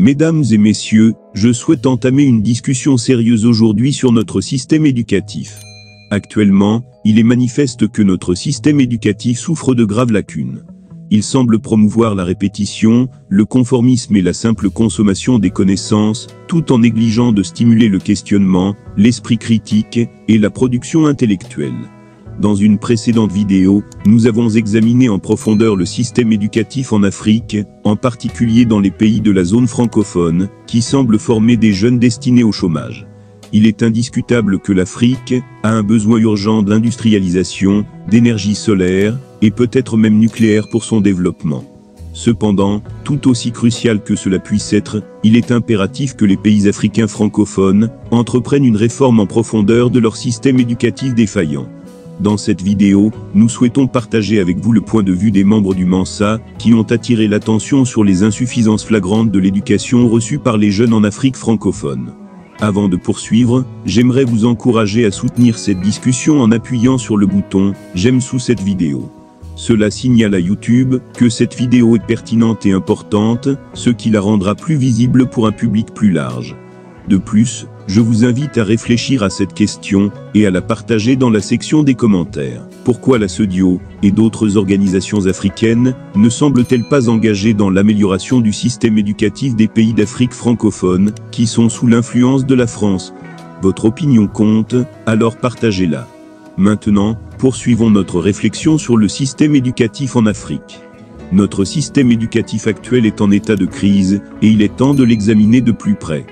Mesdames et messieurs, je souhaite entamer une discussion sérieuse aujourd'hui sur notre système éducatif. Actuellement, il est manifeste que notre système éducatif souffre de graves lacunes. Il semble promouvoir la répétition, le conformisme et la simple consommation des connaissances, tout en négligeant de stimuler le questionnement, l'esprit critique et la production intellectuelle. Dans une précédente vidéo, nous avons examiné en profondeur le système éducatif en Afrique, en particulier dans les pays de la zone francophone, qui semble former des jeunes destinés au chômage. Il est indiscutable que l'Afrique a un besoin urgent d'industrialisation, d'énergie solaire, et peut-être même nucléaire pour son développement. Cependant, tout aussi crucial que cela puisse être, il est impératif que les pays africains francophones entreprennent une réforme en profondeur de leur système éducatif défaillant. Dans cette vidéo, nous souhaitons partager avec vous le point de vue des membres du Mensa, qui ont attiré l'attention sur les insuffisances flagrantes de l'éducation reçue par les jeunes en Afrique francophone. Avant de poursuivre, j'aimerais vous encourager à soutenir cette discussion en appuyant sur le bouton « J'aime » sous cette vidéo. Cela signale à YouTube que cette vidéo est pertinente et importante, ce qui la rendra plus visible pour un public plus large. De plus, je vous invite à réfléchir à cette question et à la partager dans la section des commentaires. Pourquoi la SEDIO et d'autres organisations africaines ne semblent-elles pas engagées dans l'amélioration du système éducatif des pays d'Afrique francophone qui sont sous l'influence de la France? Votre opinion compte, alors partagez-la. Maintenant, poursuivons notre réflexion sur le système éducatif en Afrique. Notre système éducatif actuel est en état de crise et il est temps de l'examiner de plus près.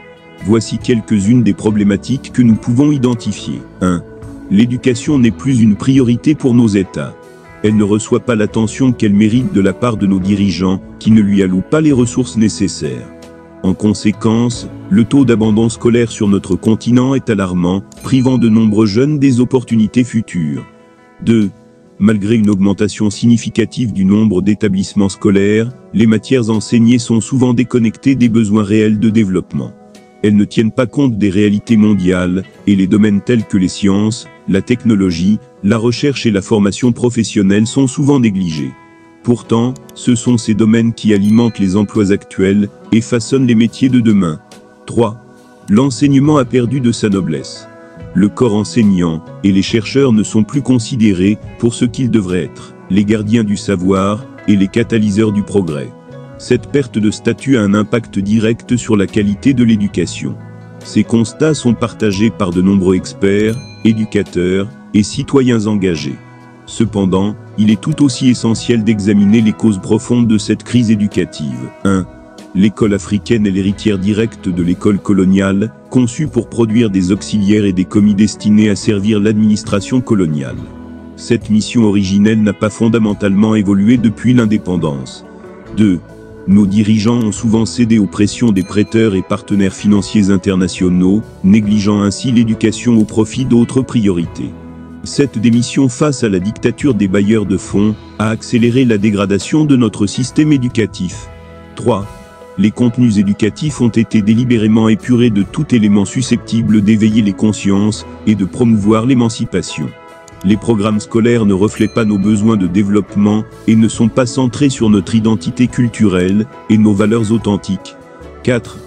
Voici quelques-unes des problématiques que nous pouvons identifier. 1. L'éducation n'est plus une priorité pour nos États. Elle ne reçoit pas l'attention qu'elle mérite de la part de nos dirigeants, qui ne lui allouent pas les ressources nécessaires. En conséquence, le taux d'abandon scolaire sur notre continent est alarmant, privant de nombreux jeunes des opportunités futures. 2. Malgré une augmentation significative du nombre d'établissements scolaires, les matières enseignées sont souvent déconnectées des besoins réels de développement. Elles ne tiennent pas compte des réalités mondiales, et les domaines tels que les sciences, la technologie, la recherche et la formation professionnelle sont souvent négligés. Pourtant, ce sont ces domaines qui alimentent les emplois actuels et façonnent les métiers de demain. 3. L'enseignement a perdu de sa noblesse. Le corps enseignant et les chercheurs ne sont plus considérés pour ce qu'ils devraient être, les gardiens du savoir et les catalyseurs du progrès. Cette perte de statut a un impact direct sur la qualité de l'éducation. Ces constats sont partagés par de nombreux experts, éducateurs et citoyens engagés. Cependant, il est tout aussi essentiel d'examiner les causes profondes de cette crise éducative. 1. L'école africaine est l'héritière directe de l'école coloniale, conçue pour produire des auxiliaires et des commis destinés à servir l'administration coloniale. Cette mission originelle n'a pas fondamentalement évolué depuis l'indépendance. 2. Nos dirigeants ont souvent cédé aux pressions des prêteurs et partenaires financiers internationaux, négligeant ainsi l'éducation au profit d'autres priorités. Cette démission face à la dictature des bailleurs de fonds a accéléré la dégradation de notre système éducatif. 3. Les contenus éducatifs ont été délibérément épurés de tout élément susceptible d'éveiller les consciences et de promouvoir l'émancipation. Les programmes scolaires ne reflètent pas nos besoins de développement et ne sont pas centrés sur notre identité culturelle et nos valeurs authentiques. 4.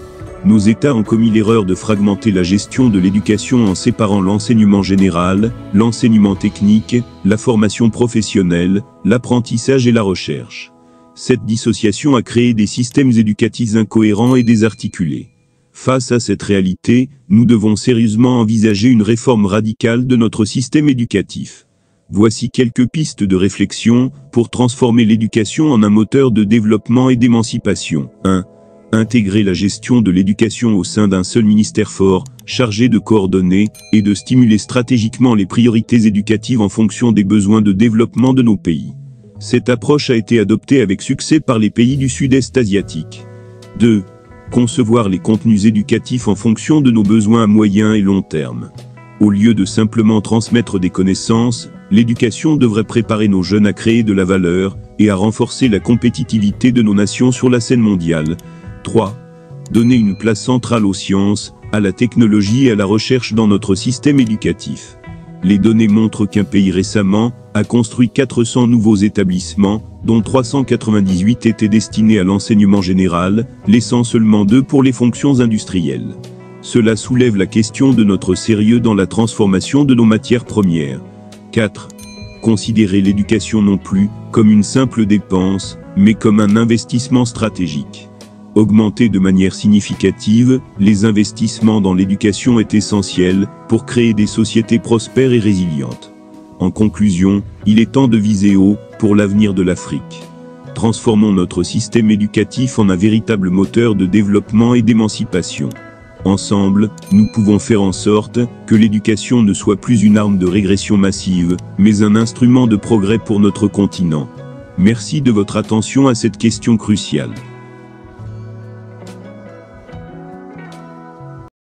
Nos États ont commis l'erreur de fragmenter la gestion de l'éducation en séparant l'enseignement général, l'enseignement technique, la formation professionnelle, l'apprentissage et la recherche. Cette dissociation a créé des systèmes éducatifs incohérents et désarticulés. Face à cette réalité, nous devons sérieusement envisager une réforme radicale de notre système éducatif. Voici quelques pistes de réflexion pour transformer l'éducation en un moteur de développement et d'émancipation. 1. Intégrer la gestion de l'éducation au sein d'un seul ministère fort, chargé de coordonner et de stimuler stratégiquement les priorités éducatives en fonction des besoins de développement de nos pays. Cette approche a été adoptée avec succès par les pays du Sud-Est asiatique. 2. Concevoir les contenus éducatifs en fonction de nos besoins à moyen et long terme. Au lieu de simplement transmettre des connaissances, l'éducation devrait préparer nos jeunes à créer de la valeur et à renforcer la compétitivité de nos nations sur la scène mondiale. 3. Donner une place centrale aux sciences, à la technologie et à la recherche dans notre système éducatif. Les données montrent qu'un pays récemment a construit 400 nouveaux établissements, dont 398 étaient destinés à l'enseignement général, laissant seulement 2 pour les fonctions industrielles. Cela soulève la question de notre sérieux dans la transformation de nos matières premières. 4. Considérer l'éducation non plus comme une simple dépense, mais comme un investissement stratégique. Augmenter de manière significative, les investissements dans l'éducation est essentiel pour créer des sociétés prospères et résilientes. En conclusion, il est temps de viser haut pour l'avenir de l'Afrique. Transformons notre système éducatif en un véritable moteur de développement et d'émancipation. Ensemble, nous pouvons faire en sorte que l'éducation ne soit plus une arme de régression massive, mais un instrument de progrès pour notre continent. Merci de votre attention à cette question cruciale.